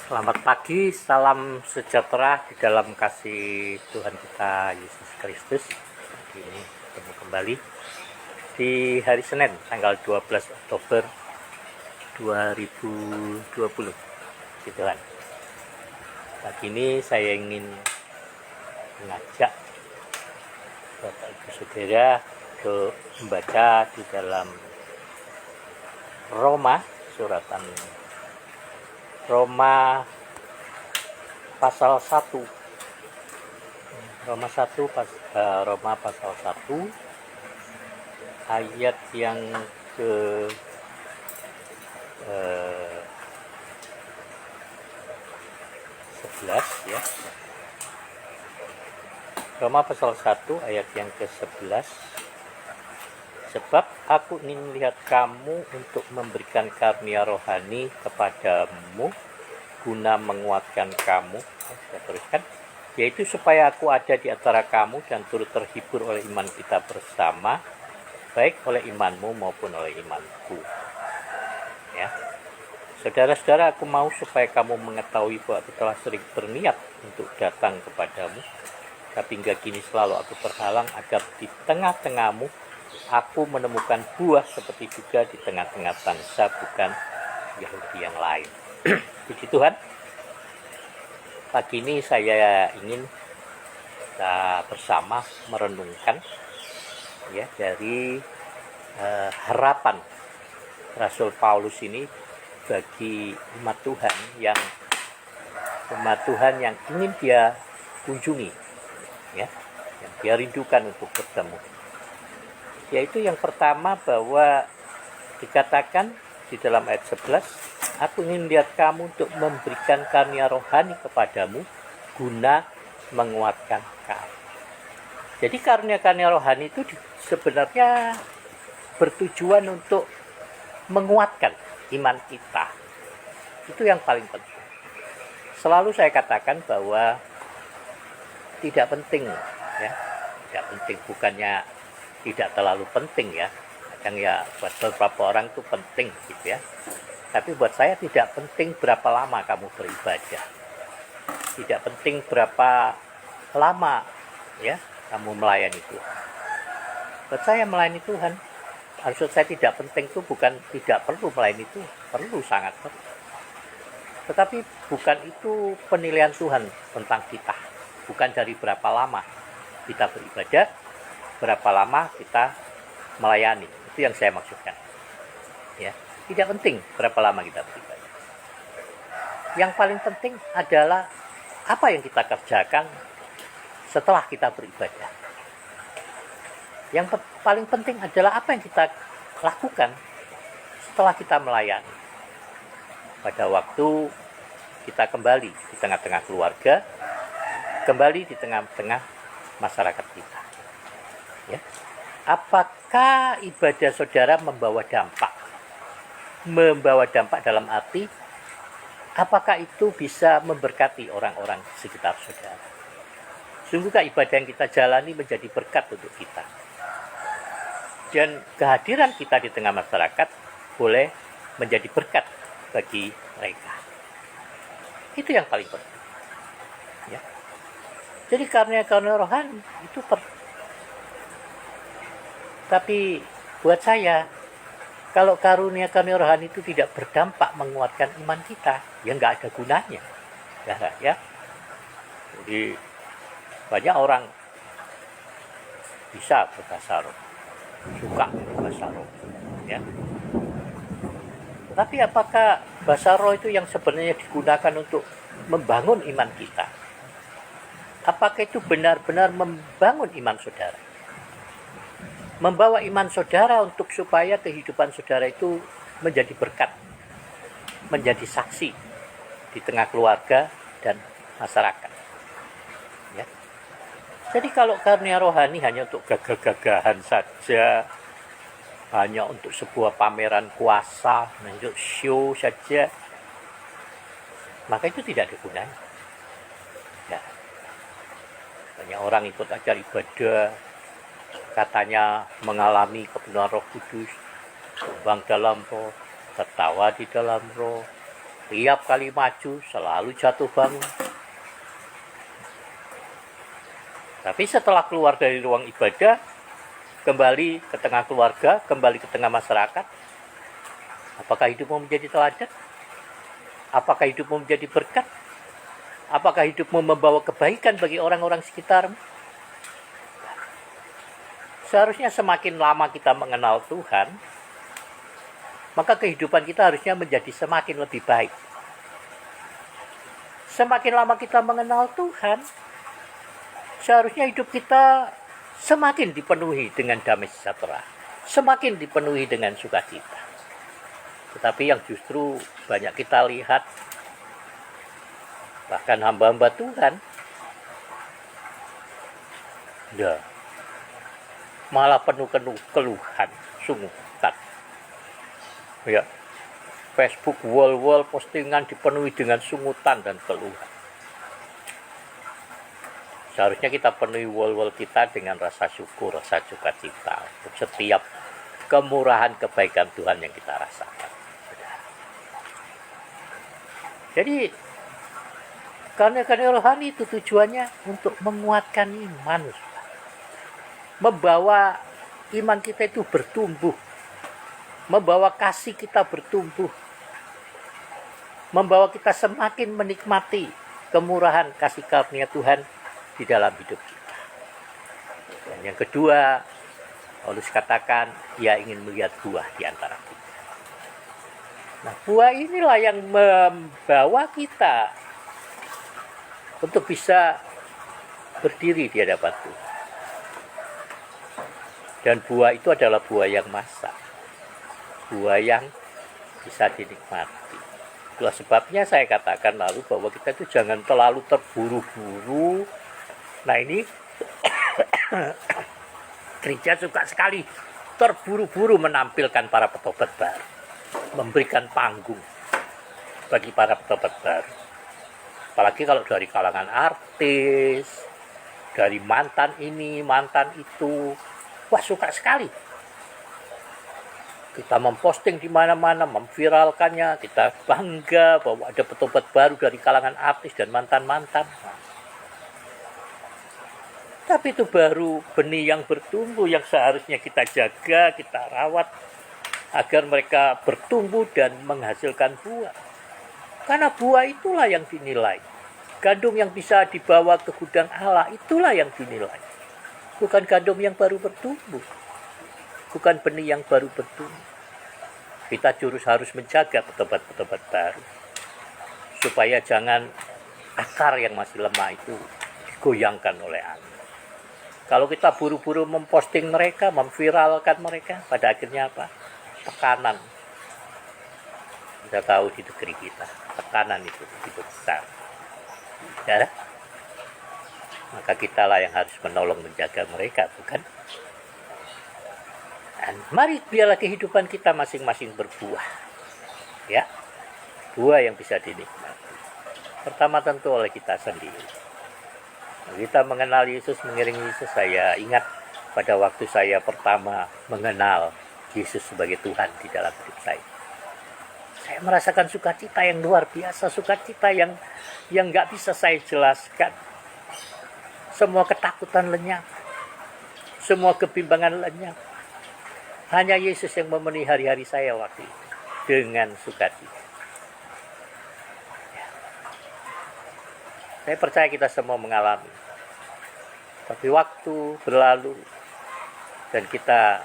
Selamat pagi, salam sejahtera di dalam kasih Tuhan kita Yesus Kristus. Ini ketemu kembali di hari Senin, tanggal 12 Oktober 2020. Puji Tuhan. Pagi ini saya ingin mengajak Bapak Ibu Saudara untuk membaca di dalam Roma, suratan Roma pasal 1. Roma pasal 1 ayat yang ke 11 ya. Roma pasal 1 ayat yang ke-11. Sebab aku ingin melihat kamu untuk memberikan karunia rohani kepadamu guna menguatkan kamu. Saya teruskan, yaitu supaya aku ada di antara kamu dan turut terhibur oleh iman kita bersama, baik oleh imanmu maupun oleh imanku. Ya. Saudara-saudara, aku mau supaya kamu mengetahui bahwa aku telah sering berniat untuk datang kepadamu, tapi hingga kini selalu aku terhalang agar di tengah-tengahmu aku menemukan buah seperti juga di tengah-tengah bangsa bukan Yahudi yang lain. Puji Tuhan. Pagi ini saya ingin kita bersama merenungkan ya dari harapan Rasul Paulus ini bagi umat Tuhan yang ingin dia kunjungi, ya, yang dia rindukan untuk bertemu. Yaitu yang pertama bahwa dikatakan di dalam ayat 11, aku ingin lihat kamu untuk memberikan karunia rohani kepadamu guna menguatkan kamu. Jadi karunia rohani itu sebenarnya bertujuan untuk menguatkan iman kita. Itu yang paling penting. Selalu saya katakan bahwa tidak penting ya, tidak penting, bukannya tidak terlalu penting ya. Kadang ya buat beberapa orang itu penting gitu ya. Tapi buat saya tidak penting berapa lama kamu beribadah. Tidak penting berapa lama ya kamu melayani Tuhan. Buat saya melayani Tuhan, maksud saya tidak penting itu bukan tidak perlu melayani Tuhan, perlu, sangat perlu. Tetapi bukan itu penilaian Tuhan tentang kita. Bukan dari berapa lama kita beribadah, berapa lama kita melayani. Itu yang saya maksudkan. Ya, tidak penting berapa lama kita beribadah. Yang paling penting adalah apa yang kita kerjakan setelah kita beribadah. Yang paling penting adalah apa yang kita lakukan setelah kita melayani. Pada waktu kita kembali di tengah-tengah keluarga, kembali di tengah-tengah masyarakat kita. Ya. Apakah ibadah saudara membawa dampak? Membawa dampak dalam arti, apakah itu bisa memberkati orang-orang sekitar saudara? Sungguhkah ibadah yang kita jalani menjadi berkat untuk kita? Dan kehadiran kita di tengah masyarakat boleh menjadi berkat bagi mereka. Itu yang paling penting. Ya. Jadi karunia rohani itu tapi buat saya, kalau karunia rohani itu tidak berdampak menguatkan iman kita, ya nggak ada gunanya. Ya. Jadi banyak orang bisa berbahasa roh, suka berbahasa roh, ya. Tapi apakah bahasa roh itu yang sebenarnya digunakan untuk membangun iman kita? Apakah itu benar-benar membangun iman saudara? Membawa iman saudara untuk supaya kehidupan saudara itu menjadi berkat, menjadi saksi di tengah keluarga dan masyarakat. Ya. Jadi kalau karunia rohani hanya untuk gagah-gagahan saja, hanya untuk sebuah pameran kuasa, untuk show saja, maka itu tidak ada gunanya. Ya. Banyak orang ikut acara ibadah, katanya mengalami kebenaran Roh Kudus, terbang dalam roh, tertawa di dalam roh, Tiap kali maju selalu jatuh bangun. Tapi setelah keluar dari ruang ibadah, kembali ke tengah keluarga, kembali ke tengah masyarakat, apakah hidupmu menjadi teladan? Apakah hidupmu menjadi berkat? Apakah hidupmu membawa kebaikan bagi orang-orang sekitarmu? Seharusnya semakin lama kita mengenal Tuhan, maka kehidupan kita harusnya menjadi semakin lebih baik. Semakin lama kita mengenal Tuhan, seharusnya hidup kita semakin dipenuhi dengan damai sejahtera, semakin dipenuhi dengan sukacita. Tetapi yang justru banyak kita lihat, bahkan hamba-hamba Tuhan, malah penuh keluhan, sungutan. Ya, Facebook wall-wall postingan dipenuhi dengan sungutan dan keluhan. Seharusnya kita penuhi wall-wall kita dengan rasa syukur, rasa sukacita untuk setiap kemurahan kebaikan Tuhan yang kita rasakan. Jadi, karena rohani itu tujuannya untuk menguatkan iman, membawa iman kita itu bertumbuh, membawa kasih kita bertumbuh, membawa kita semakin menikmati kemurahan kasih karunia Tuhan di dalam hidup kita. Dan yang kedua, Paulus katakan, ia ingin melihat buah di antara kita. Nah, buah inilah yang membawa kita untuk bisa berdiri di hadapan Tuhan. Dan buah itu adalah buah yang masak, buah yang bisa dinikmati. Itulah sebabnya saya katakan lalu bahwa kita itu jangan terlalu terburu-buru. Nah, ini gereja suka sekali terburu-buru menampilkan para petobat baru, memberikan panggung bagi para petobat baru. Apalagi kalau dari kalangan artis, dari mantan ini, mantan itu, wah suka sekali. Kita memposting di mana-mana, memviralkannya, kita bangga bahwa ada petobat baru dari kalangan artis dan mantan-mantan. Tapi itu baru benih yang bertumbuh yang seharusnya kita jaga, kita rawat agar mereka bertumbuh dan menghasilkan buah. Karena buah itulah yang dinilai. Gandum yang bisa dibawa ke gudang Allah itulah yang dinilai. Bukan gandum yang baru bertumbuh. Bukan benih yang baru bertumbuh. Kita harus menjaga petobat-petobat baru. Supaya jangan akar yang masih lemah itu digoyangkan oleh angin. Kalau kita buru-buru memposting mereka, memviralkan mereka, pada akhirnya apa? Tekanan. Kita tahu di negeri kita, tekanan itu begitu besar. Ya? Maka kitalah yang harus menolong menjaga mereka, bukan? Dan mari biarlah kehidupan kita masing-masing berbuah. Ya, buah yang bisa dinikmati. Pertama tentu oleh kita sendiri. Kita mengenal Yesus, mengiring Yesus, saya ingat pada waktu saya pertama mengenal Yesus sebagai Tuhan di dalam hidup saya. Saya merasakan sukacita yang luar biasa, sukacita yang nggak bisa saya jelaskan. Semua ketakutan lenyap, semua kebimbangan lenyap. Hanya Yesus yang memenuhi hari-hari saya waktu itu dengan sukacita. Saya percaya kita semua mengalami. Tapi waktu berlalu dan kita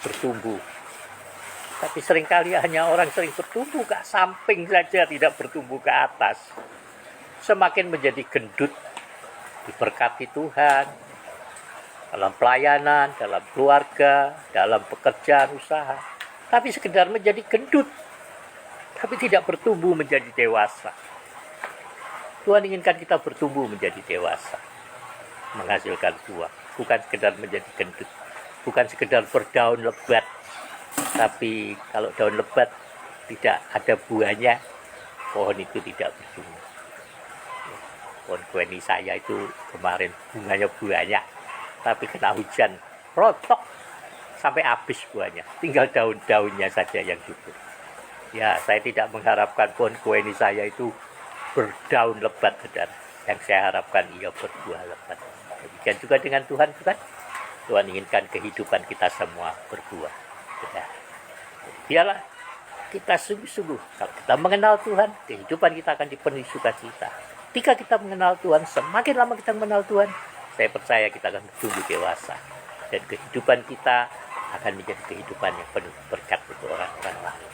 bertumbuh. Tapi seringkali hanya orang sering bertumbuh ke samping saja, tidak bertumbuh ke atas. Semakin menjadi gendut, diberkati Tuhan, dalam pelayanan, dalam keluarga, dalam pekerjaan usaha. Tapi sekedar menjadi gendut, tapi tidak bertumbuh menjadi dewasa. Tuhan inginkan kita bertumbuh menjadi dewasa, menghasilkan buah, bukan sekedar menjadi gendut, bukan sekedar berdaun lebat. Tapi kalau daun lebat tidak ada buahnya, pohon itu tidak bertumbuh. Pohon kueni saya itu kemarin bunganya banyak, tapi kena hujan rontok sampai habis buahnya, tinggal daun-daunnya saja yang subur. Ya, saya tidak mengharapkan pohon kue ini saya itu berdaun lebat, saudara. Yang saya harapkan ia berbuah lebat. Demikian juga dengan Tuhan, bukan? Tuhan inginkan kehidupan kita semua berbuah, saudara. Biarlah kita sungguh-sungguh, kalau kita mengenal Tuhan, kehidupan kita akan dipenuhi sukacita. Ketika kita mengenal Tuhan, semakin lama kita mengenal Tuhan, saya percaya kita akan tumbuh dewasa. Dan kehidupan kita akan menjadi kehidupan yang penuh berkat untuk orang-orang lain.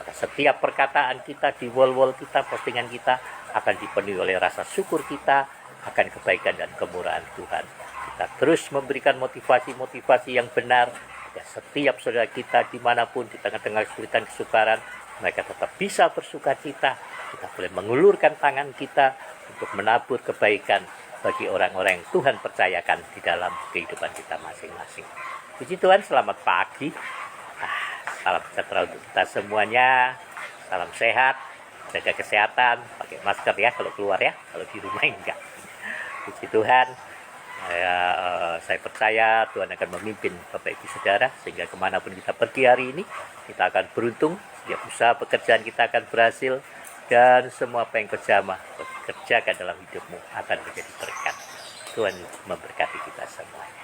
Maka setiap perkataan kita, di wall-wall kita, postingan kita, akan dipenuhi oleh rasa syukur kita akan kebaikan dan kemurahan Tuhan. Kita terus memberikan motivasi-motivasi yang benar. Ya, setiap saudara kita dimanapun, di tengah-tengah kesulitan kesukaran, mereka tetap bisa bersuka cita. Kita boleh mengulurkan tangan kita untuk menabur kebaikan bagi orang-orang yang Tuhan percayakan di dalam kehidupan kita masing-masing. Puji Tuhan, selamat pagi. Salam sejahtera untuk kita semuanya. Salam sehat, jaga kesehatan, pakai masker ya kalau keluar ya, kalau di rumah enggak. Puji Tuhan. Saya percaya Tuhan akan memimpin Bapak Ibu Saudara sehingga kemanapun kita pergi hari ini kita akan beruntung, setiap usaha pekerjaan kita akan berhasil, dan semua apa yang kerjakan dalam hidupmu akan menjadi berkat. Tuhan memberkati kita semuanya.